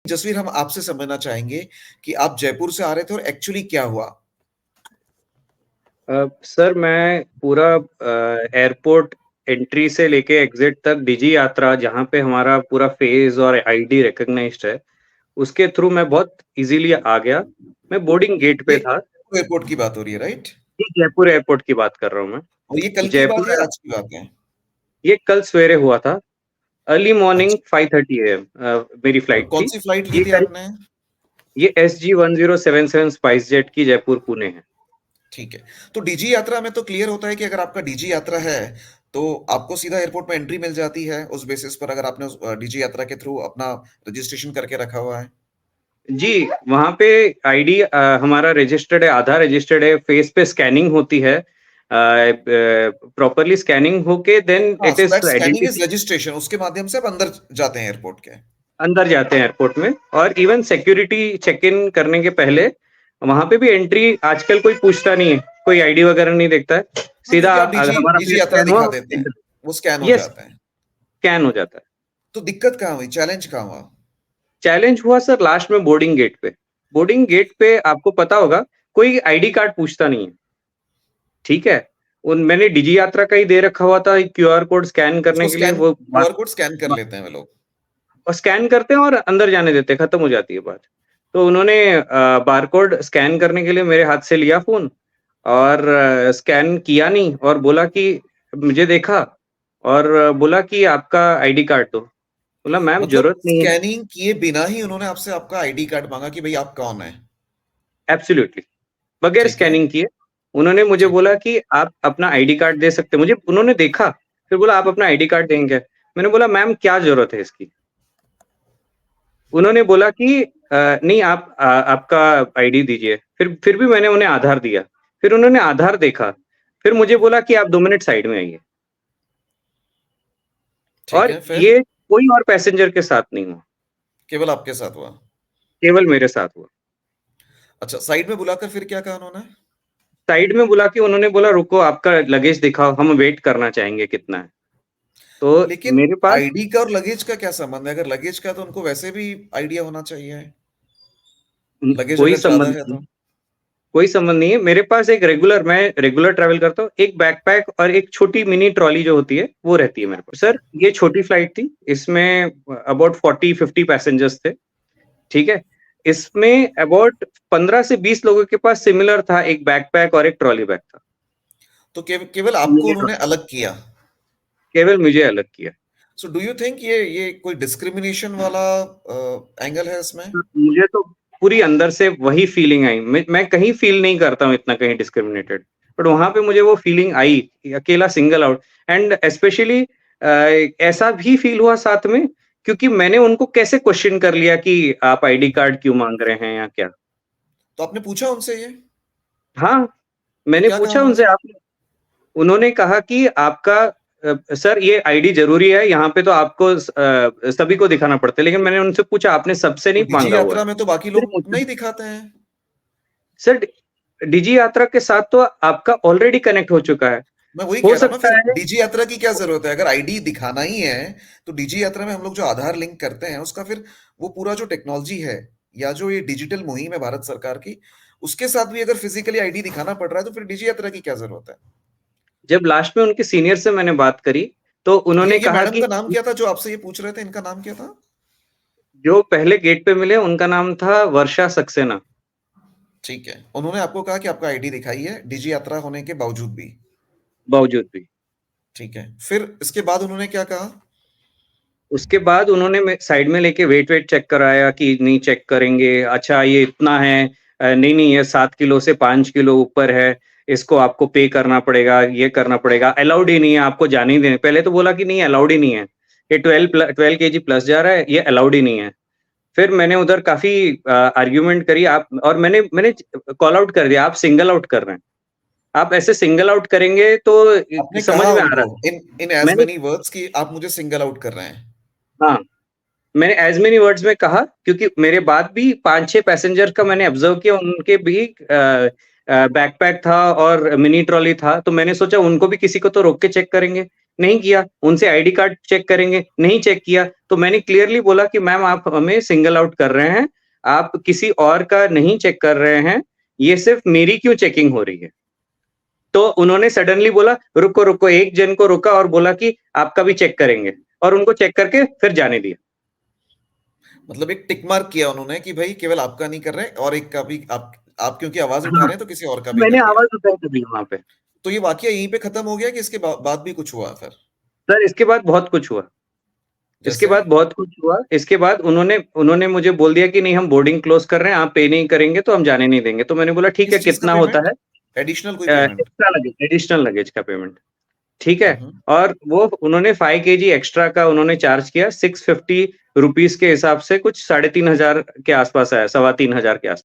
जसवीर, हम आपसे समझना चाहेंगे कि आप जयपुर से आ रहे थे और एक्चुअली क्या हुआ? सर मैं पूरा एयरपोर्ट एंट्री से लेके एग्जिट तक डिजी यात्रा जहाँ पे हमारा पूरा फेस और आईडी रिकॉग्नाइज्ड है, उसके थ्रू मैं बहुत इजीली आ गया। मैं बोर्डिंग गेट ये पे था। एयरपोर्ट की बात हो रही है, राइट? ये जयपुर एयरपोर्ट की बात कर रहा हूँ मैं। और ये कल की बात है जयपुर या आज की बात है? ये कल सवेरे हुआ था। अर्ली मॉर्निंग अच्छा। 5:30 AM मेरी और फ्लाइट कौन थी। सी फ्लाइट ली ये थी करीब आपने? ये SG-1077 स्पाइस जेट की जयपुर पुणे है। ठीक है। तो डीजी यात्रा में तो क्लियर होता है कि अगर आपका डीजी यात्रा है तो आपको सीधा एयरपोर्ट में एंट्री मिल जाती है उस बेसिस पर, अगर आपने उस डीजी यात्रा के थ्रू अपना रजिस्ट्रेशन करके रखा हुआ है। जी, वहाँ पे आईडी हमारा रजिस्टर्ड है, आधार रजिस्टर्ड है, फेस पे स्कैनिंग होती है। प्रॉपर्ली स्कैनिंग होके देन हाँ, it so is that scanning is identity. Registration, उसके माध्यम से आप अंदर जाते हैं एयरपोर्ट के। अंदर जाते हैं एयरपोर्ट में, और इवन सिक्योरिटी चेक इन करने के पहले वहाँ पे भी एंट्री आजकल कोई पूछता नहीं है, कोई आईडी वगैरह नहीं देखता है। हाँ, सीधा क्योंकि आप डीजी हमारा डीजी फेस यात्रा स्कैन हुआ, दिखा देते हैं, वो स्कैन हो यस, जाता है। स्कैन हो जाता है। तो दिक्कत कहाँ हुई, चैलेंज कहाँ हुआ? चैलेंज हुआ सर लास्ट में बोर्डिंग गेट पे। बोर्डिंग गेट पे आपको पता होगा कोई आईडी कार्ड पूछता नहीं है, ठीक है। उन मैंने डिजी यात्रा का ही दे रखा हुआ था क्यूआर कोड स्कैन करने उसको के लिए, स्कैन वो क्यूआर कोड स्कैन कर लेते हैं वे लोग। और स्कैन करते हैं और अंदर जाने देते हैं, खत्म हो जाती है बात। तो उन्होंने बारकोड स्कैन करने के लिए मेरे हाथ से लिया फोन, और स्कैन किया नहीं, और बोला कि मुझे देखा, और बोला कि आपका आईडी कार्ड दो। बोला मैम मतलब जरूरत नहीं है। स्कैनिंग किए बिना ही उन्होंने आपसे आपका आईडी कार्ड मांगा कि भाई आप कौन है? एब्सोल्युटली, बगैर ठीक है। स्कैनिंग किए उन्होंने मुझे ठीक बोला है। कि आप अपना आईडी कार्ड दे सकते हैं। मुझे उन्होंने देखा, फिर बोला आप अपना आईडी कार्ड देंगे। मैंने बोला मैम क्या जरूरत है इसकी। उन्होंने बोला कि नहीं आप आपका आईडी दीजिए। फिर भी मैंने उन्हें आधार दिया। फिर उन्होंने आधार देखा, फिर मुझे बोला कि आप 2 मिनट साइड में आइए। ठीक और है, फिर? ये कोई और पैसेंजर के साथ नहीं हुआ, केवल आपके साथ हुआ? केवल मेरे साथ हुआ। अच्छा, साइड में बुलाकर फिर क्या कहा उन्होंने? साइड में बुला के उन्होंने बोला रुको आपका लगेज दिखाओ, हम वेट करना चाहेंगे कितना है। तो लेकिन मेरे पास आईडी का और लगेज का क्या संबंध है? अगर लगेज का है तो उनको वैसे भी आइडिया होना चाहिए। लगेज कोई अगर ज्यादा संबंध है नहीं, तो? कोई संबंध नहीं है। मेरे पास मैं रेगुलर ट्रैवल करता हूँ, एक बैकपैक और एक छोटी मिनी ट्रॉली जो होती है वो रहती है मेरे पास। सर ये छोटी फ्लाइट थी, इसमें अबाउट 40-50 पैसेंजर्स थे, ठीक है। इसमें अबाउट 15 से 20 लोगों के पास सिमिलर था, एक बैकपैक और एक ट्रॉली बैग था। तो केवल आपको मिनी उन्होंने ट्रॉली, अलग किया? केवल मुझे अलग किया। सो डू यू थिंक ये कोई डिस्क्रिमिनेशन वाला एंगल है इसमें? मुझे तो पूरी अंदर से वही फीलिंग आई। मैं कहीं फील नहीं करता हूँ इतना कहीं डिस्क्रिमिनेटेड, बट वहां पे मुझे वो फीलिंग आई, अकेला सिंगल आउट। एंड स्पेशली ऐसा भी फील हुआ साथ में, क्योंकि मैंने उनको कैसे क्वेश्चन कर लिया कि आप आईडी कार्ड क्यों मांग रहे हैं या क्या। तो आपने पूछा उनसे ये? हाँ, तो मैंने क्या कहा पूछा उन्होंने? उनसे। आप उन्होंने कहा कि आपका सर ये आईडी जरूरी है यहाँ पे, तो आपको सभी को दिखाना पड़ता है। लेकिन मैंने उनसे पूछा आपने सबसे तो नहीं निजी मांगा हुआ है। यात्रा में तो बाकी फिर लोग मुझे नहीं दिखाते हैं। सर डिजी यात्रा के साथ तो आपका ऑलरेडी कनेक्ट हो चुका है। मैं वही हो कह रहा हूँ ना, फिर सकता है, डीजी यात्रा की क्या जरूरत है? अगर आईडी दिखाना ही है तो डीजी यात्रा में हम लोग जो आधार लिंक करते हैं उसका फिर वो पूरा जो टेक्नोलॉजी है या जो ये डिजिटल मुहिम है भारत सरकार की, उसके साथ भी अगर फिजिकली आईडी दिखाना पड़ रहा है तो फिर डीजी यात्रा की क्या जरूरत है? जब लास्ट में उनके सीनियर से मैंने बात करी तो ये उन्होंने ये कहा मैडम कि का नाम क्या था जो आपसे ये पूछ रहे थे? इनका नाम क्या था? जो पहले गेट पे मिले उनका नाम था वर्षा सक्सेना। ठीक है, उन्होंने आपको कहा कि आपका आईडी दिखाई है डीजी यात्रा होने के बावजूद भी? बावजूद भी। ठीक है, फिर इसके बाद उन्होंने क्या कहा? उसके बाद उन्होंने साइड में लेके वेट वेट चेक कराया कि नहीं चेक करेंगे, अच्छा ये इतना है, नहीं नहीं ये 7 किलो से 5 किलो ऊपर है, इसको आपको पे करना पड़ेगा, ये करना पड़ेगा, अलाउड ही नहीं है, आपको जाने ही देने। पहले तो बोला कि नहीं अलाउड ही नहीं है, ये 12 केजी प्लस जा रहा है, ये अलाउड ही नहीं है। फिर मैंने उधर काफी आर्ग्यूमेंट करी, आप और मैंने कॉल आउट कर दिया, आप सिंगल आउट कर रहे हैं। आप ऐसे सिंगल आउट करेंगे तो आपने समझ कहा में आ उनको रहा इन इन है। एज मैंने, मेनी वर्ड्स कि आप मुझे सिंगल आउट कर रहे हैं? हाँ, मैंने एज मेनी वर्ड्स में कहा, क्योंकि मेरे बाद भी 5-6 पैसेंजर का मैंने ऑब्जर्व किया, उनके भी बैकपैक था और मिनी ट्रॉली था। तो मैंने सोचा उनको भी किसी को तो रोक के चेक करेंगे, नहीं किया। उनसे आईडी कार्ड चेक करेंगे, नहीं चेक किया। तो तो मैंने क्लियरली बोला कि मैम आप हमें सिंगल आउट कर रहे हैं, आप किसी और का नहीं चेक कर रहे हैं, ये सिर्फ मेरी क्यों चेकिंग हो रही है? तो उन्होंने सडनली बोला, "रुको, रुको।" एक जन को रोका और बोला कि आपका भी चेक करेंगे और उनको चेक करके फिर जाने दिया। मतलब एक टिक मार्क किया उन्होंने कि भाई केवल आपका नहीं कर रहे और एक का भी आप क्योंकि आवाज उठा हाँ, रहे हैं तो किसी और का भी मैंने कर दिया। आवाज़ उठाई तभी वहाँ पे। तो ये वाकया यहीं पे खत्म हो गया कि इसके बाद भी कुछ हुआ फिर? सर इसके बाद बहुत कुछ हुआ। इसके जैसे? बाद बहुत कुछ हुआ, इसके बाद उन्होंने उन्होंने मुझे बोल दिया कि नहीं हम बोर्डिंग क्लोज़ कर रहे हैं, आप पे नहीं करेंगे तो हम जाने नहीं देंगे। तो मैंने बोला ठीक है किस चीज का कितना होता पेमेंट? है? एडिशनल कोई payment? Extra luggage additional luggage का पेमेंट, ठीक है? हम्म। और वो उन्होंने 5 केजी एक्स्ट्रा का उन्होंने चार्ज किया, ₹650 के हिसाब से कुछ 3500 के आस-पास आया, सवा 3000 के आस